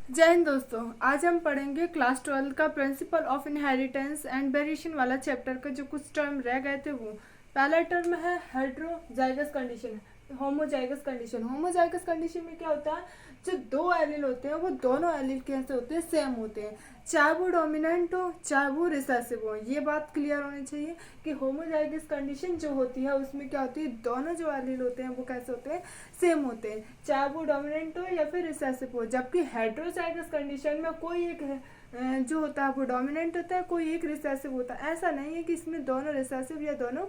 जय हिंद दोस्तों। आज हम पढ़ेंगे क्लास 12 का principle of inheritance and variation वाला चैप्टर का जो कुछ टर्म रह गए थे वो। पहला टर्म है heterozygous condition, homozygous condition. Homozygous condition में क्या होता है, जो दो एलील होते हैं वो दोनों एलील कैसे होते हैं, सेम होते हैं, चाहे वो डोमिनेंट हो चाहे वो रिसेसिव हो। ये बात क्लियर होनी चाहिए कि होमोजाइगस कंडीशन जो होती है उसमें क्या होती है, दोनों जो एलील होते हैं वो कैसे होते हैं, सेम होते हैं, चाहे वो डोमिनेंट हो या फिर रिसेसिव हो। जबकि हेट्रोजाइगस कंडीशन में कोई एक जो होता है वो डोमिनेंट होता है, कोई एक रिसेसिव होता है। ऐसा नहीं है कि इसमें दोनों रिसेसिव या दोनों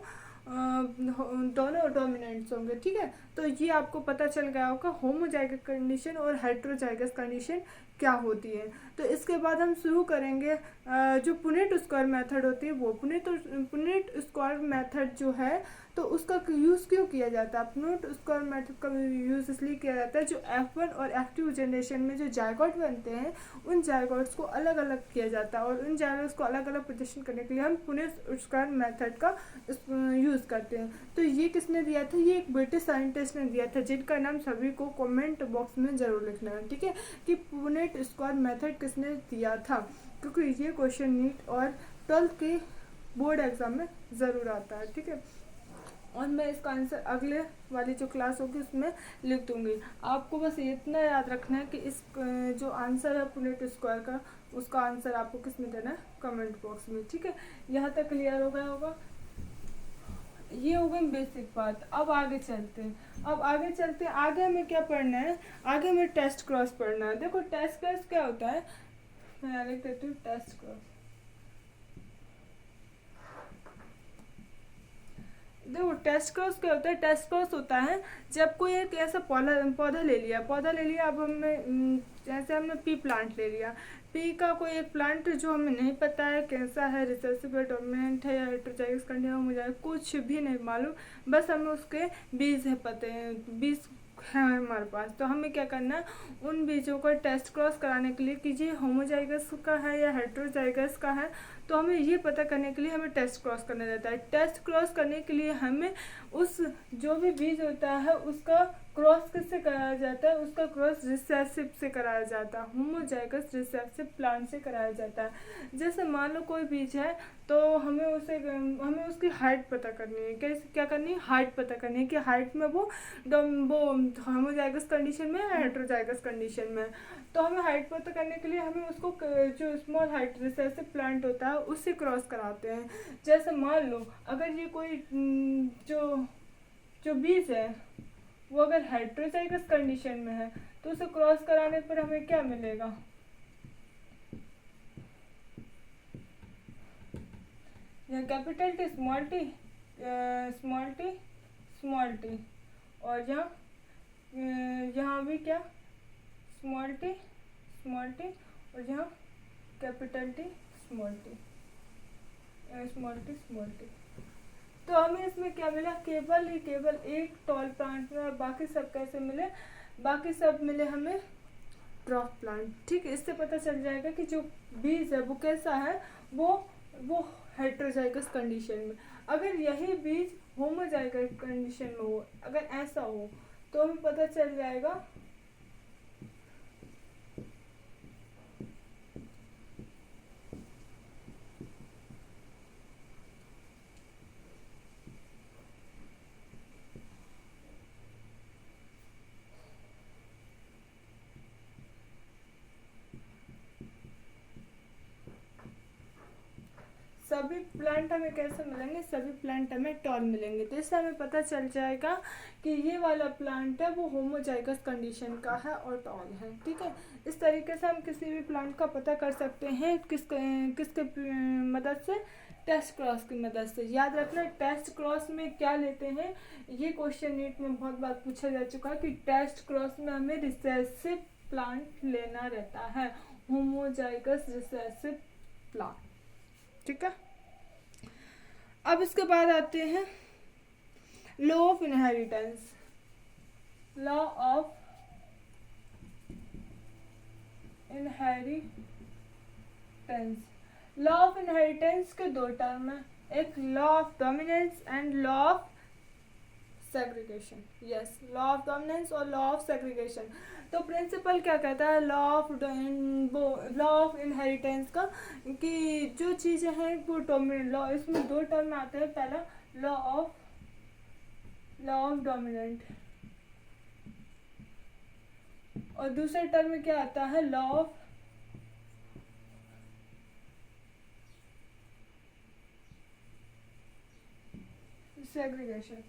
डोमिनेंट्स होंगे। ठीक है, तो ये आपको पता चल गया होगा होमोजाइगस कंडीशन और हेट्रोजाइगस कंडीशन क्या होती है। तो इसके बाद हम शुरू करेंगे जो पुनेट स्क्वायर मेथड होती है वो। पुनेट स्क्वायर मेथड जो है तो उसका यूज़ क्यों किया जाता है। पुनेट स्क्वायर मेथड का यूज़ इसलिए किया जाता है जो F1 और F2 जनरेशन में जो जायगोट बनते हैं उन जायगोट्स को अलग अलग किया जाता है, और उन जायगोट्स को अलग अलग प्रदर्शन करने के लिए हम पुनेट स्क्वायर मेथड का यूज़ करते हैं। तो ये किसने दिया था, ये एक ब्रिटिश साइंटिस्ट ने दिया था जिनका नाम सभी को कमेंट बॉक्स में ज़रूर लिखना है। ठीक है, कि पुनेट स्क्वायर मेथड किसने दिया था, क्योंकि ये क्वेश्चन नीट और 12th के बोर्ड एग्जाम में ज़रूर आता है। ठीक है, और मैं इसका आंसर अगले वाली जो क्लास होगी उसमें लिख दूंगी। आपको बस इतना याद रखना है कि इस जो आंसर है पुनेट स्क्वायर का, उसका आंसर आपको किस में देना है, कमेंट बॉक्स में। ठीक है, यहाँ तक क्लियर हो गया होगा। ये हो गई बेसिक बात। अब आगे चलते हैं, आगे हमें क्या पढ़ना है, आगे हमें टेस्ट क्रॉस पढ़ना है। देखो टेस्ट क्रॉस क्या होता है, मैं लिख देती हूँ टेस्ट क्रॉस। देखो टेस्ट क्रॉस क्या होता है, टेस्ट क्रॉस होता है जब कोई एक ऐसा पौधा ले लिया, अब हमने जैसे हमने पी प्लांट ले लिया, पी का कोई एक प्लांट जो हमें नहीं पता है कैसा है, रिसेसिव है, डोमिनेंट है या हेटेरोजाइगस कंडीशन में, मुझे कुछ भी नहीं मालूम, बस हमें उसके बीज है पते हैं, बीज है हमारे पास। तो हमें क्या करना है, उन बीजों को टेस्ट क्रॉस कराने के लिए कि ये होमोजाइगस का है या हेटेरोजाइगस का है, तो हमें ये पता करने के लिए हमें टेस्ट क्रॉस करना रहता है। टेस्ट क्रॉस करने के लिए हमें उस जो भी बीज होता है उसका क्रॉस किससे कराया जाता है, उसका क्रॉस रिसेसिव से कराया जाता है, होमोजाइगस रिसेसिव प्लांट से कराया जाता है। जैसे मान लो कोई बीज है तो हमें उसकी हाइट पता करनी है। कैसे, क्या करनी है, हाइट पता करनी है कि हाइट में वो होमोजाइगस कंडीशन में है, हेटेरोजाइगस कंडीशन में। तो हमें हाइट पता करने के लिए हमें उसको जो स्मॉल हाइट रिसेसिव प्लांट होता है उससे क्रॉस कराते हैं। जैसे मान लो अगर ये कोई जो जो बीज है वो अगर हेटेरोजाइगस कंडीशन में है तो उसे क्रॉस कराने पर हमें क्या मिलेगा, यहाँ capital T small T, small T small T, और यहाँ भी क्या, स्मॉल टी स्मॉल टी, और यहाँ capital T small T, small T small T. तो हमें इसमें क्या मिला, केवल एक टॉल प्लांट में, और बाकी सब कैसे मिले, बाकी सब मिले हमें ड्रॉप प्लांट। ठीक है, इससे पता चल जाएगा कि जो बीज है वो कैसा है, वो हेटेरोजाइगस कंडीशन में। अगर यही बीज होमोजाइगस कंडीशन में हो, अगर ऐसा हो तो हमें पता चल जाएगा सभी प्लांट हमें कैसे मिलेंगे, सभी प्लांट हमें टॉल मिलेंगे। तो इससे हमें पता चल जाएगा कि ये वाला प्लांट है वो होमोजाइगस कंडीशन का है और टॉल है। ठीक है, इस तरीके से हम किसी भी प्लांट का पता कर सकते हैं किसके मदद से, टेस्ट क्रॉस की मदद से। याद रखना टेस्ट क्रॉस में क्या लेते हैं, ये क्वेश्चन नीट में बहुत बार पूछा जा चुका है कि टेस्ट क्रॉस में हमें रिसेसिव प्लांट लेना रहता है, होमोजाइगस रिसेसिव प्लांट। ठीक है, अब इसके बाद आते हैं law of inheritance. Law of inheritance, law of inheritance के दो टर्म है, एक law of dominance and law of segregation, yes, law of dominance और लॉ ऑफ सेग्रीगेशन। तो प्रिंसिपल क्या कहता है लॉ ऑफ इनहेरिटेंस का, कि जो चीज़ें हैं वो डोमिनेंट लॉ, इसमें दो टर्म आते हैं, पहला लॉ ऑफ डोमिनेंट और दूसरे टर्म में क्या आता है, लॉ ऑफ सेग्रीगेशन।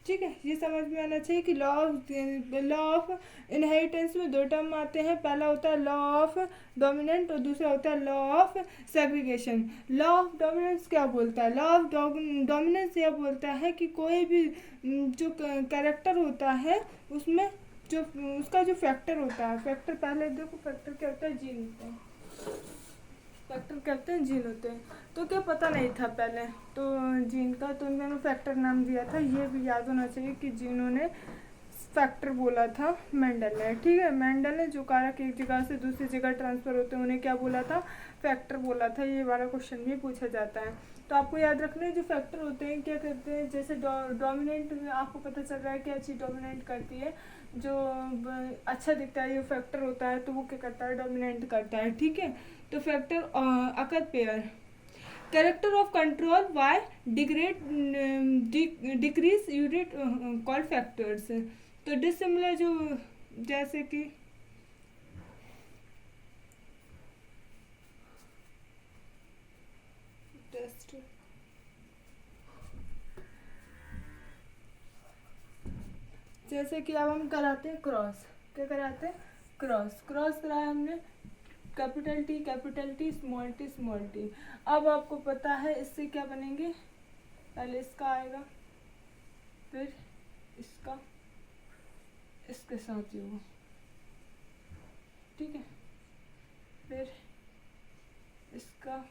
ठीक है, ये समझ में आना चाहिए कि लॉ ऑफ इनहेरिटेंस में दो टर्म आते हैं, पहला होता है लॉ ऑफ डोमिनेंट और दूसरा होता है law of segregation. Law of dominance क्या बोलता है, लॉ ऑफ डोमिनेंस यह बोलता है कि कोई भी जो कैरेक्टर होता है उसमें जो उसका जो फैक्टर होता है, फैक्टर पहले देखो, फैक्टर क्या होता है, जीन होता है, फैक्टर कहते हैं जीन होते हैं। तो क्या पता नहीं था पहले तो जीन का, तो उन्होंने फैक्टर नाम दिया था। ये भी याद होना चाहिए कि जीनों ने फैक्टर बोला था मेंडल ने। ठीक है, मेंडल ने जो कारक एक जगह से दूसरी जगह ट्रांसफ़र होते हैं उन्हें क्या बोला था, फैक्टर बोला था। ये वाला क्वेश्चन भी पूछा जाता है, तो आपको याद रखना है जो फैक्टर होते हैं क्या करते हैं। जैसे डोमिनेंट में आपको पता चल रहा है क्या चीज़ डोमिनेंट करती है, जो अच्छा दिखता है ये फैक्टर होता है, तो वो क्या करता है, डोमिनेंट करता है। ठीक है, तो factor occur pair character of control why degrade decrease unit called factors. तो डिसिमिलर जो जैसे कि टेस्ट, जैसे कि अब हम कराते हैं क्रॉस, क्या कराते हैं, क्रॉस कराया हमने, कैपिटल टी स्मॉल टी। अब आपको पता है इससे क्या बनेंगे, पहले इसका आएगा, फिर इसका, इसके साथ ही होगा। ठीक है, फिर इसका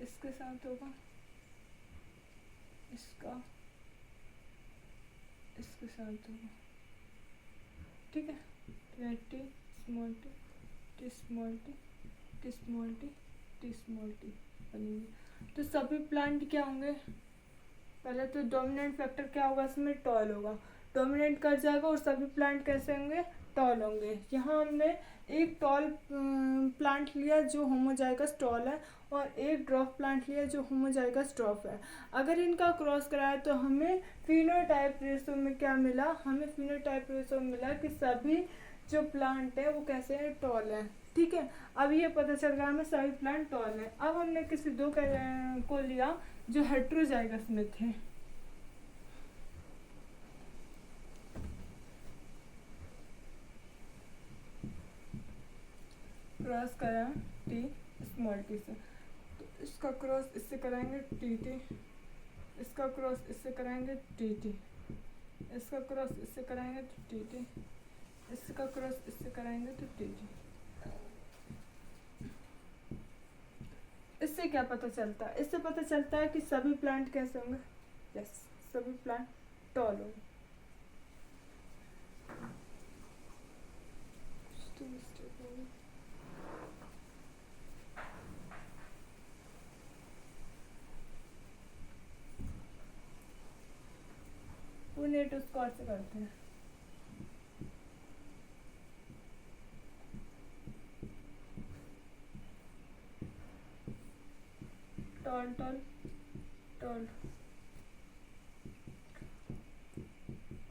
इसके साथ होगा, इसका इसके साथ होगा। ठीक है, T small T small T बनेंगे। तो सभी प्लांट क्या होंगे, पहले तो डोमिनेंट फैक्टर क्या होगा, इसमें टॉल होगा, डोमिनेंट कर जाएगा और सभी प्लांट कैसे होंगे, टॉल होंगे। यहाँ हमने एक टॉल प्लांट लिया जो होमोजाइगस टॉल है और एक ड्रॉप प्लांट लिया जो होमोजाइगस ड्रॉप है। अगर इनका क्रॉस कराया तो हमें फिनोटाइप रेशो में क्या मिला, हमें फिनोटाइप रेशो में मिला कि सभी जो प्लांट है वो कैसे हैं, टॉल है। ठीक है, अब ये पता चल रहा है हमें सभी प्लांट टॉल है। अब हमने किसी दो को लिया जो हेट्रोजाइगस में थे, क्रॉस करा टी स्मॉल टी से, तो इसका क्रॉस इससे कराएंगे टी, इसका क्रॉस इससे कराएंगे टी, इसका क्रॉस इससे कराएंगे तो टी, इसका क्रॉस इससे कराएंगे तो टी। इससे क्या पता चलता है, इससे पता चलता है कि सभी प्लांट कैसे होंगे, यस, सभी प्लांट टॉल होंगे। पुनेट उसको ऐसे करते हैं, टॉल टॉल टॉल।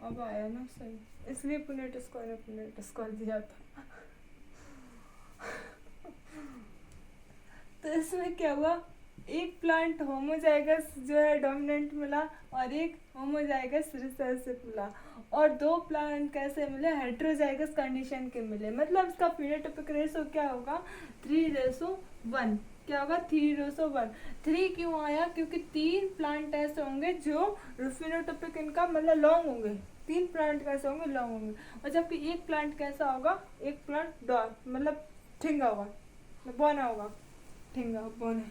अब आया ना सही, इसलिए पुनेट स्क्वायर दिया था। तो इसमें क्या हुआ, एक प्लांट होमोजाइगस जो है डोमिनेंट मिला और एक होमोजाइगस रिसेसिव मिला, और दो प्लांट कैसे मिले, हेट्रोजाइगस कंडीशन के मिले। मतलब इसका फिनोटाइपिक रेशो क्या होगा, 3:1। क्या होगा, 3:1। 3 क्यों आया, क्योंकि 3 प्लांट ऐसे होंगे जो फिनोटाइपिक इनका मतलब लॉन्ग होंगे, 3 प्लांट कैसे होंगे, लॉन्ग होंगे। और जबकि एक प्लांट कैसा होगा, एक प्लांट डॉट मतलब ठिंगा होगा, बौना होगा, ठिंगा बौना।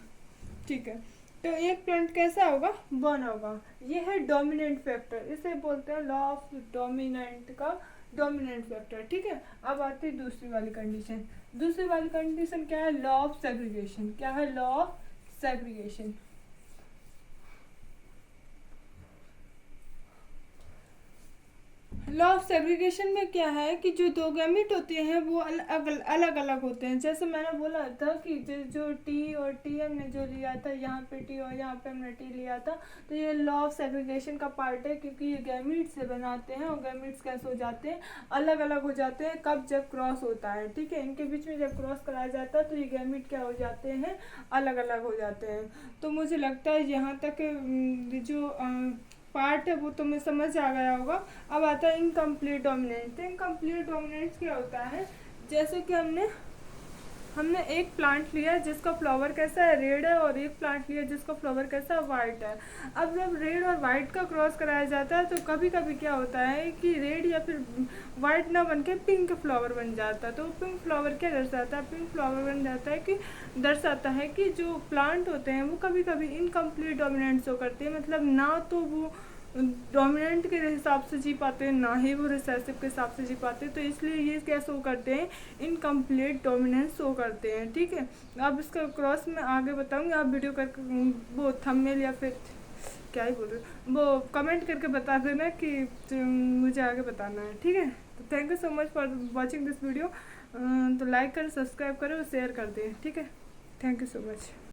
ठीक है, तो एक प्लांट कैसा होगा, बौना होगा। ये है डोमिनेंट फैक्टर, इसे बोलते हैं लॉ ऑफ डोमिनेंट का डोमिनेंट फैक्टर। ठीक है, अब आती है दूसरी वाली कंडीशन। दूसरी वाली कंडीशन क्या है, लॉ ऑफ सेग्रीगेशन। क्या है, law of segregation. Law of segregation में क्या है कि जो दो गैमेट होते हैं वो अलग अलग होते हैं। जैसे मैंने बोला था कि जो टी और टी हमने जो लिया था, यहाँ पे टी और यहाँ पे हमने टी लिया था, तो ये लॉ ऑफ सेग्रीगेशन का पार्ट है, क्योंकि ये गैमेट्स से बनाते हैं और गैमेट्स कैसे हो जाते हैं, अलग अलग हो जाते हैं कब, जब क्रॉस होता है, ठीक है। इनके बीच में जब क्रॉस कराया जाता है तो ये गैमेट क्या हो जाते हैं, अलग अलग हो जाते हैं। तो मुझे लगता है यहाँ तक जो पार्ट है वो तुम्हें समझ आ गया होगा। अब आता है इनकम्प्लीट डोमिनेंस। तो इनकम्प्लीट डोमिनेंस क्या होता है, जैसे कि हमने एक प्लांट लिया जिसका फ्लावर कैसा है, रेड है, और एक प्लांट लिया जिसका फ्लावर कैसा है, वाइट है। अब जब रेड और वाइट का क्रॉस कराया जाता है तो कभी कभी क्या होता है कि रेड या फिर वाइट ना बन के पिंक फ्लावर बन जाता है। तो पिंक फ्लावर क्या दर्शाता है, पिंक फ्लावर बन जाता है कि दर्शाता है कि जो प्लांट होते हैं वो कभी कभी इनकम्प्लीट डोमिनेंट शो करते हैं, मतलब ना तो वो डोमिनेंट के हिसाब से जी पाते हैं, ना ही वो रिसेसिव के हिसाब से जी पाते हैं। तो इसलिए ये क्या शो करते हैं, इनकम्प्लीट डोमिनेंस शो करते हैं, ठीक है। अब इसका क्रॉस मैं आगे बताऊंगी, आप वीडियो कर वो थंबनेल या फिर क्या ही बोल रहे वो कमेंट करके बता देना कि मुझे आगे बताना है, ठीक है। तो thank you so much for watching this video. तो लाइक करें, सब्सक्राइब करें और शेयर कर दें, ठीक है। Thank you so much.